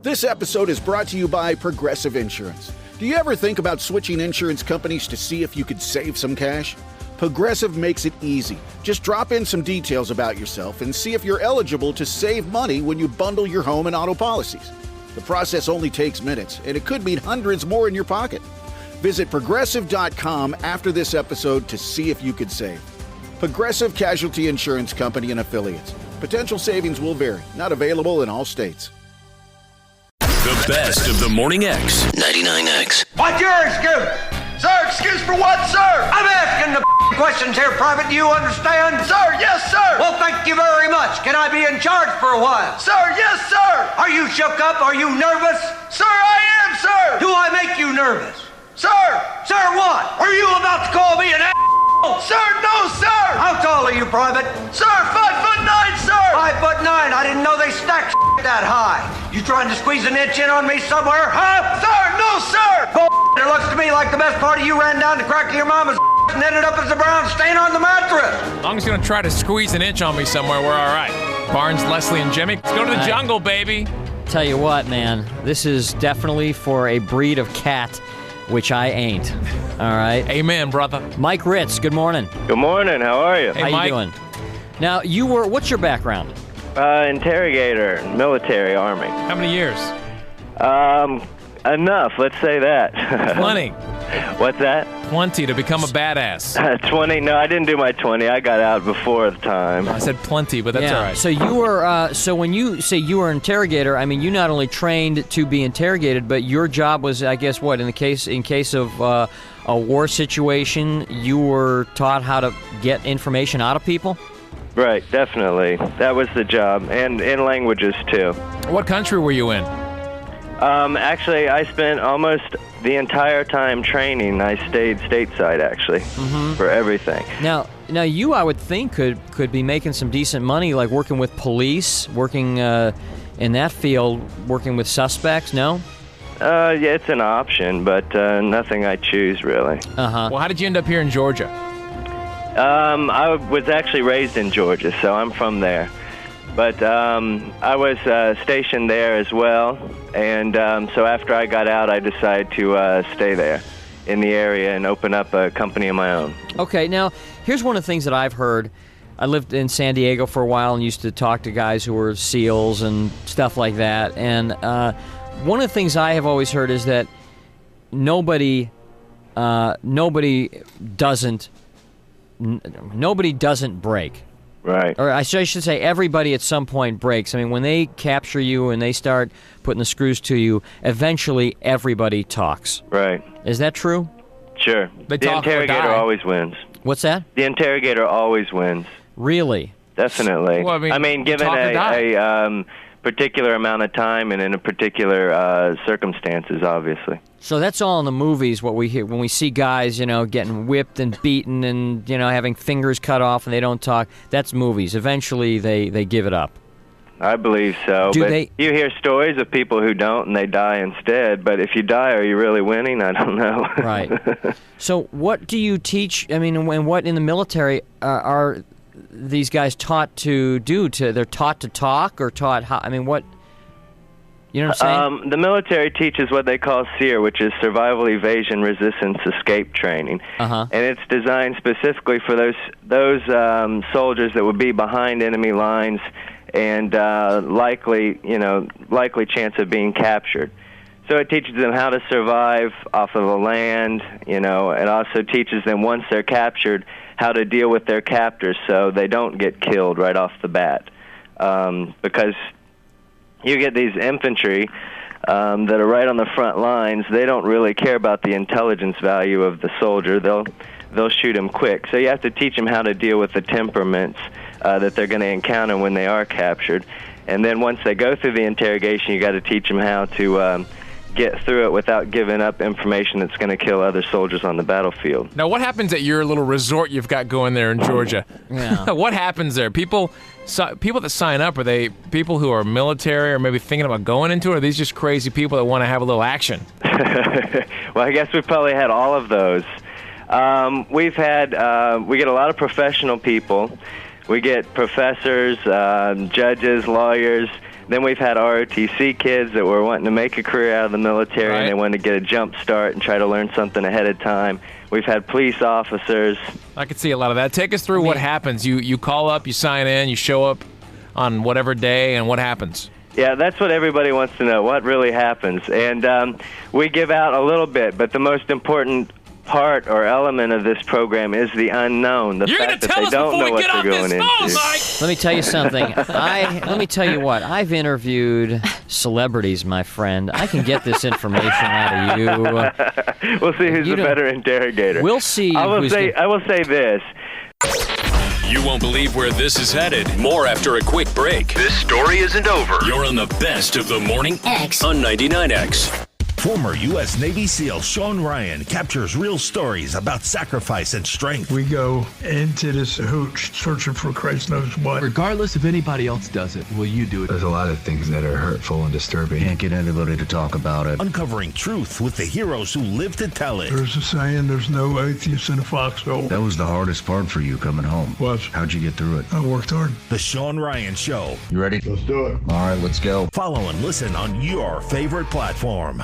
This episode is brought to you by Progressive Insurance. Do you ever think about switching insurance companies to see if you could save some cash? Progressive makes it easy. Just drop in some details about yourself and see if you're eligible to save money when you bundle your home and auto policies. The process only takes minutes, and it could mean hundreds more in your pocket. Visit Progressive.com after this episode to see if you could save. Progressive Casualty Insurance Company and Affiliates. Potential savings will vary. Not available in all states. The best of the Morning X. 99X. What's your excuse? Sir, excuse for what, sir? I'm asking the questions here, Private. Do you understand? Sir, yes, sir. Well, thank you very much. Can I be in charge for a while? Sir, yes, sir. Are you shook up? Are you nervous? Sir, I am, sir. Do I make you nervous? Sir. Sir, what? Are you about to call me an Sir, no, sir. How tall are you, Private? Sir, 5'9", sir. 5'9". I didn't know they stacked that high. You trying to squeeze an inch in on me somewhere, huh? Sir, no, sir. It looks to me like the best part of you ran down the crack of your mama's and ended up as a brown stain on the mattress. As long as you're going to try to squeeze an inch on me somewhere, we're all right. Barnes, Leslie, and Jimmy, let's go to the jungle, baby. Tell you what, man, this is definitely for a breed of cat, which I ain't. All right? Amen, brother. Mike Ritz, good morning. Good morning. How are you? Hey, How Mike. you doing? Now, what's your background? Interrogator, military, army. How many years? Enough, let's say that. 20. What's that? 20 to become a badass. 20? No, I didn't do my 20. I got out before the time. I said plenty, but that's all right. So you were, so when you say you were an interrogator, I mean, you not only trained to be interrogated, but your job was, I guess, what, in case of a war situation, you were taught how to get information out of people? Right, definitely. That was the job, and in languages, too. What country were you in? Actually, I spent almost the entire time training. I stayed stateside, actually, for everything. Now, you, I would think, could be making some decent money, like working with police, working in that field, working with suspects, no? Yeah, it's an option, but nothing I choose, really. Uh-huh. Well, how did you end up here in Georgia? I was actually raised in Georgia, so I'm from there. But I was stationed there as well, and so after I got out, I decided to stay there in the area and open up a company of my own. Okay, now, here's one of the things that I've heard. I lived in San Diego for a while and used to talk to guys who were SEALs and stuff like that, and one of the things I have always heard is that nobody doesn't break. Right. Or I should say everybody at some point breaks. I mean, when they capture you and they start putting the screws to you, eventually everybody talks. Right. Is that true? Sure. They the talk or interrogator die. always wins. What's that? The interrogator always wins. Really? Definitely. Well, I mean, given talk or die. a particular amount of time and in a particular circumstances, obviously. So that's all in the movies, what we hear when we see guys, getting whipped and beaten and, having fingers cut off and they don't talk. That's movies. Eventually they give it up. I believe so. Do but they- you hear stories of people who don't and they die instead. But if you die, are you really winning? I don't know. Right. So what do you teach? I mean, and what in the military are these guys taught to do? They're taught to talk or taught how? I mean, what? You know what I'm saying? The military teaches what they call SERE, which is Survival, Evasion, Resistance, Escape Training, Uh-huh. and it's designed specifically for those soldiers that would be behind enemy lines and likely chance of being captured. So it teaches them how to survive off of the land, and also teaches them once they're captured how to deal with their captors so they don't get killed right off the bat, because you get these infantry that are right on the front lines. They don't really care about the intelligence value of the soldier. They'll shoot him quick. So you have to teach them how to deal with the temperaments that they're going to encounter when they are captured. And then once they go through the interrogation, you got to teach them how to get through it without giving up information that's going to kill other soldiers on the battlefield. Now, what happens at your little resort you've got going there in Georgia? Yeah. What happens there? People that sign up, are they people who are military or maybe thinking about going into it, or are these just crazy people that want to have a little action? Well, I guess we've probably had all of those. We get a lot of professional people. We get professors, judges, lawyers, Then we've had ROTC kids that were wanting to make a career out of the military, Right. and they wanted to get a jump start and try to learn something ahead of time. We've had police officers. I could see a lot of that. Take us through what happens. You call up, you sign in, you show up on whatever day, and what happens? Yeah, that's what everybody wants to know, what really happens. And we give out a little bit, but the most important part or element of this program is the unknown, the You're fact gonna that tell they us don't before know we what get they're off going this phone, into. Mike! Let me tell you something. Let me tell you what. I've interviewed celebrities, my friend. I can get this information out of you. We'll see who's You the don't- better interrogator. We'll see. I will who's say this. You won't believe where this is headed. More after a quick break. This story isn't over. You're on the best of the Morning X on 99X. Former U.S. Navy SEAL Sean Ryan captures real stories about sacrifice and strength. We go into this hooch searching for Christ knows what. Regardless if anybody else does it, will you do it? There's a lot of things that are hurtful and disturbing. Can't get anybody to talk about it. Uncovering truth with the heroes who live to tell it. There's a saying, there's no atheist in a foxhole. That was the hardest part for you coming home. Was. How'd you get through it? I worked hard. The Sean Ryan Show. You ready? Let's do it. All right, let's go. Follow and listen on your favorite platform.